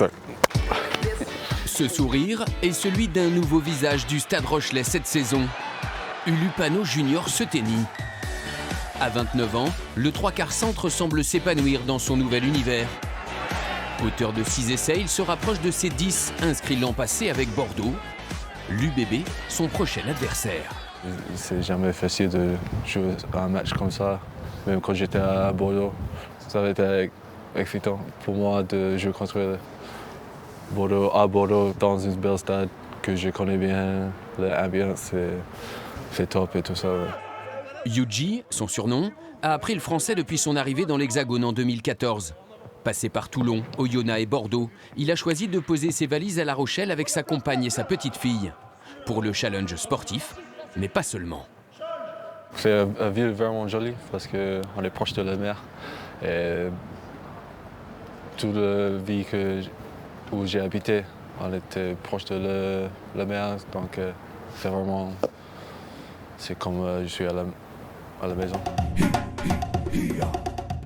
Start. Ce sourire est celui d'un nouveau visage du Stade Rochelais cette saison. Ulupano Junior Seteny. À 29 ans, le 3/4 centre semble s'épanouir dans son nouvel univers. Auteur de 6 essais, il se rapproche de ses 10 inscrits l'an passé avec Bordeaux. L'UBB, son prochain adversaire. C'est jamais facile de jouer un match comme ça. Même quand j'étais à Bordeaux, ça avait été excitant pour moi de jouer contre Bordeaux, à Bordeaux, dans une belle stade que je connais bien. L'ambiance, c'est top et tout ça. Ouais. Yuji, son surnom, a appris le français depuis son arrivée dans l'Hexagone en 2014. Passé par Toulon, Oyonnax et Bordeaux, il a choisi de poser ses valises à La Rochelle avec sa compagne et sa petite fille. Pour le challenge sportif, mais pas seulement. C'est une ville vraiment jolie parce qu'on est proche de la mer. Et toute la vie où j'ai habité, on était proche de la mer. Donc c'est vraiment... C'est comme je suis à la maison.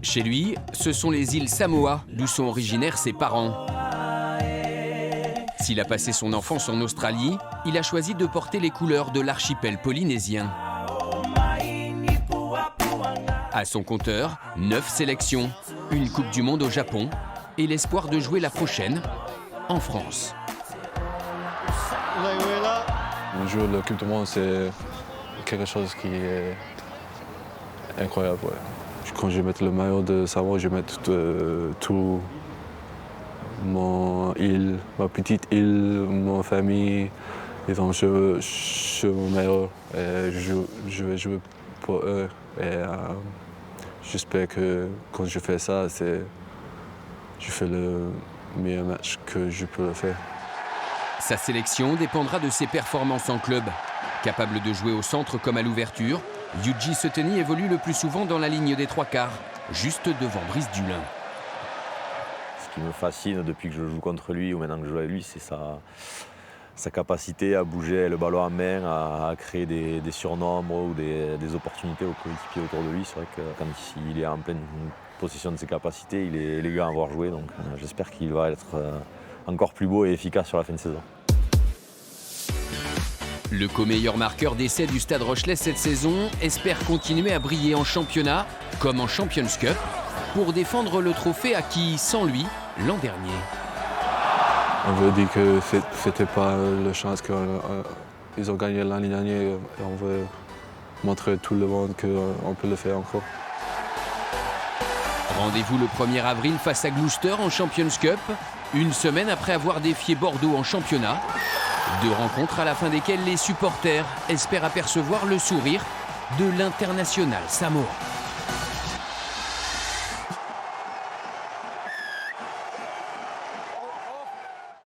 Chez lui, ce sont les îles Samoa, d'où sont originaires ses parents. S'il a passé son enfance en Australie, il a choisi de porter les couleurs de l'archipel polynésien. À son compteur, 9 sélections, une Coupe du Monde au Japon et l'espoir de jouer la prochaine en France. Jouer la Coupe du Monde, c'est quelque chose qui est incroyable. Ouais. Quand je mets le maillot de Samoa, je mets tout mon île, ma petite île, ma famille, ils ont sur mon maillot. Et je vais jouer pour eux. Et j'espère que quand je fais ça, je fais le meilleur match que je peux le faire. Sa sélection dépendra de ses performances en club. Capable de jouer au centre comme à l'ouverture, Yuji Seteny évolue le plus souvent dans la ligne des 3/4, juste devant Brice Dulin. Ce qui me fascine depuis que je joue contre lui ou maintenant que je joue avec lui, c'est sa capacité à bouger le ballon en main, à créer des surnombres ou des opportunités aux coéquipiers autour de lui. C'est vrai que quand il est en pleine possession de ses capacités, il est élégant à voir jouer. Donc j'espère qu'il va être encore plus beau et efficace sur la fin de saison. Le co-meilleur marqueur d'essais du Stade Rochelais cette saison espère continuer à briller en championnat comme en Champions Cup pour défendre le trophée acquis sans lui l'an dernier. On veut dire que c'était pas la chance qu'ils ont gagné l'année dernière et on veut montrer à tout le monde qu'on peut le faire encore. Rendez-vous le 1er avril face à Gloucester en Champions Cup, une semaine après avoir défié Bordeaux en championnat. 2 rencontres à la fin desquelles les supporters espèrent apercevoir le sourire de l'international Samoa.